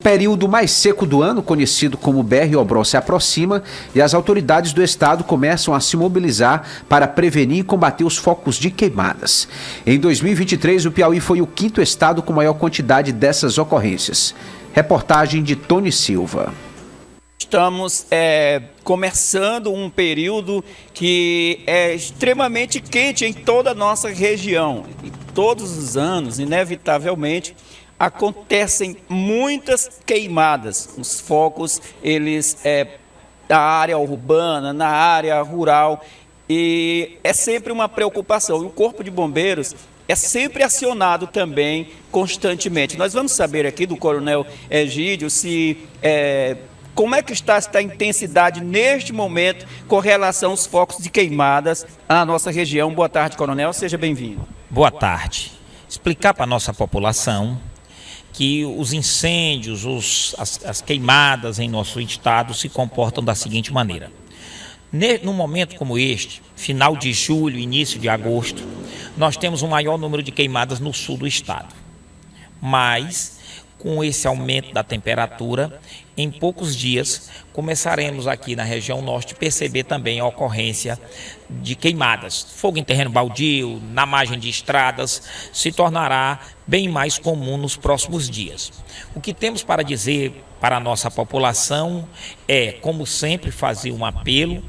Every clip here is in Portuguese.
O período mais seco do ano, conhecido como BR-Obrol, se aproxima e as autoridades do estado começam a se mobilizar para prevenir e combater os focos de queimadas. Em 2023, o Piauí foi o quinto estado com maior quantidade dessas ocorrências. Reportagem de Tony Silva. Estamos começando um período que é extremamente quente em toda a nossa região. E todos os anos, inevitavelmente, acontecem muitas queimadas. Os focos, eles na área urbana, na área rural, e é sempre uma preocupação. E o Corpo de Bombeiros é sempre acionado também constantemente. Nós vamos saber aqui do Coronel Egídio como é que está esta intensidade neste momento com relação aos focos de queimadas na nossa região. Boa tarde, Coronel, seja bem-vindo. Boa tarde. Explicar para a nossa população que os incêndios, as queimadas em nosso estado se comportam da seguinte maneira. Num momento como este, final de julho, início de agosto, nós temos um maior número de queimadas no sul do estado. Mas, com esse aumento da temperatura, em poucos dias começaremos aqui na região norte perceber também a ocorrência de queimadas. Fogo em terreno baldio, na margem de estradas, se tornará bem mais comum nos próximos dias. O que temos para dizer para a nossa população é, como sempre, fazer um apelo,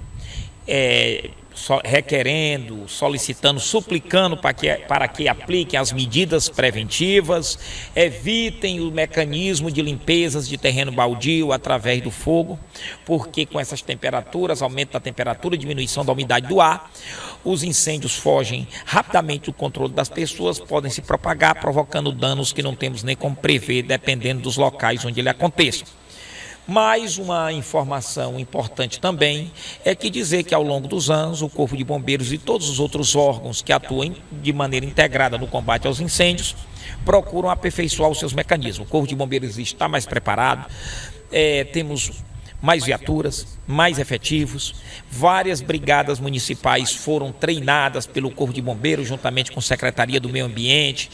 requerendo, solicitando, suplicando para que apliquem as medidas preventivas, evitem o mecanismo de limpezas de terreno baldio através do fogo, porque com essas temperaturas, aumento da temperatura, diminuição da umidade do ar, os incêndios fogem rapidamente do controle das pessoas, podem se propagar, provocando danos que não temos nem como prever, dependendo dos locais onde ele aconteça. Mais uma informação importante também é que dizer que ao longo dos anos o Corpo de Bombeiros e todos os outros órgãos que atuam de maneira integrada no combate aos incêndios procuram aperfeiçoar os seus mecanismos. O Corpo de Bombeiros está mais preparado, temos mais viaturas, mais efetivos, várias brigadas municipais foram treinadas pelo Corpo de Bombeiros juntamente com a Secretaria do Meio Ambiente,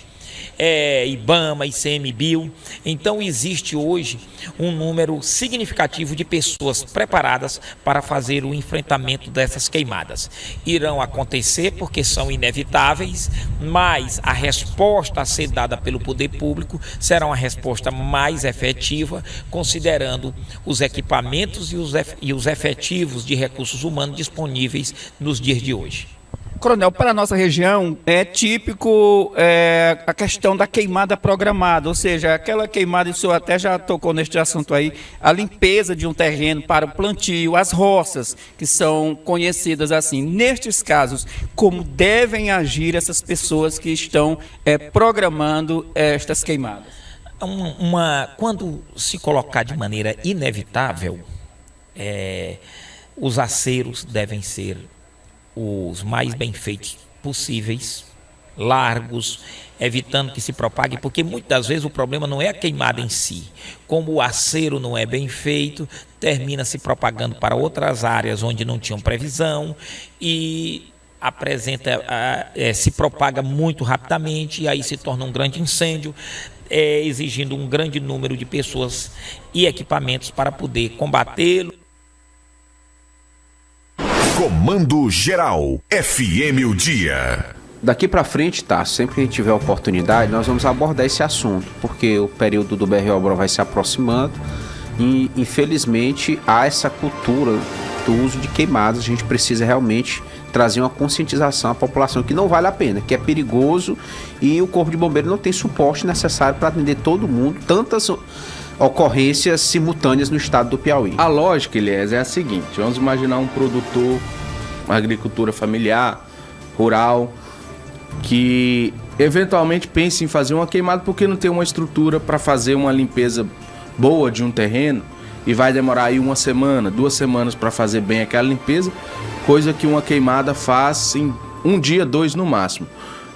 IBAMA, ICMBio. Então existe hoje um número significativo de pessoas preparadas para fazer o enfrentamento dessas queimadas. Irão acontecer porque são inevitáveis, mas a resposta a ser dada pelo poder público será uma resposta mais efetiva, considerando os equipamentos e os efetivos de recursos humanos disponíveis nos dias de hoje. Coronel, para a nossa região é típico a questão da queimada programada, ou seja, aquela queimada, o senhor até já tocou neste assunto aí, a limpeza de um terreno para o plantio, as roças, que são conhecidas assim. Nestes casos, como devem agir essas pessoas que estão programando estas queimadas? Quando se colocar de maneira inevitável, os aceros devem ser os mais bem feitos possíveis, largos, evitando que se propague, porque muitas das vezes o problema não é a queimada em si. Como o acero não é bem feito, termina se propagando para outras áreas onde não tinham previsão e se propaga muito rapidamente e aí se torna um grande incêndio, exigindo um grande número de pessoas e equipamentos para poder combatê-lo. Comando Geral, FM o Dia. Daqui para frente, sempre que a gente tiver oportunidade, nós vamos abordar esse assunto, porque o período do BR-Obrol vai se aproximando e, infelizmente, há essa cultura do uso de queimadas. A gente precisa realmente trazer uma conscientização à população que não vale a pena, que é perigoso e o Corpo de Bombeiros não tem suporte necessário para atender todo mundo, tantas ocorrências simultâneas no estado do Piauí. A lógica, Elias, é a seguinte: vamos imaginar um produtor, uma agricultura familiar, rural, que eventualmente pense em fazer uma queimada porque não tem uma estrutura para fazer uma limpeza boa de um terreno e vai demorar aí 1 semana, 2 semanas para fazer bem aquela limpeza, coisa que uma queimada faz em 1 dia, 2 no máximo.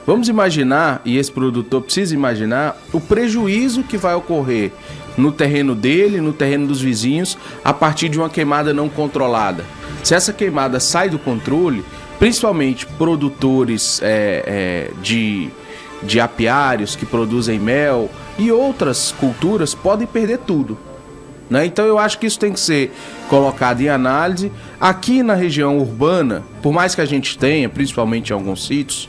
Vamos imaginar, e esse produtor precisa imaginar, o prejuízo que vai ocorrer no terreno dele, no terreno dos vizinhos, a partir de uma queimada não controlada. Se essa queimada sai do controle, principalmente produtores de apiários que produzem mel, e outras culturas podem perder tudo, né? Então eu acho que isso tem que ser colocado em análise. Aqui na região urbana, por mais que a gente tenha, principalmente em alguns sítios,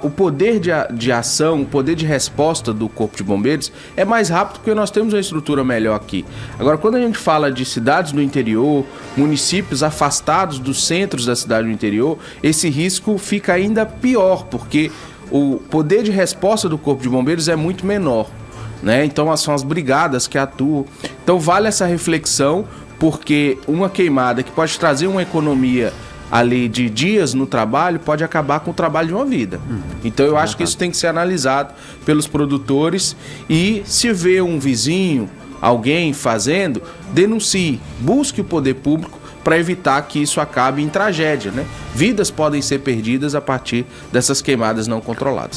o poder de ação, o poder de resposta do Corpo de Bombeiros é mais rápido porque nós temos uma estrutura melhor aqui. Agora, quando a gente fala de cidades no interior, municípios afastados dos centros da cidade do interior, esse risco fica ainda pior, porque o poder de resposta do Corpo de Bombeiros é muito menor, né? Então, são as brigadas que atuam. Então, vale essa reflexão, porque uma queimada que pode trazer uma economia ali de dias no trabalho pode acabar com o trabalho de uma vida. Então eu acho que isso tem que ser analisado pelos produtores, e se vê um vizinho, alguém fazendo, denuncie, busque o poder público para evitar que isso acabe em tragédia, né? Vidas podem ser perdidas a partir dessas queimadas não controladas.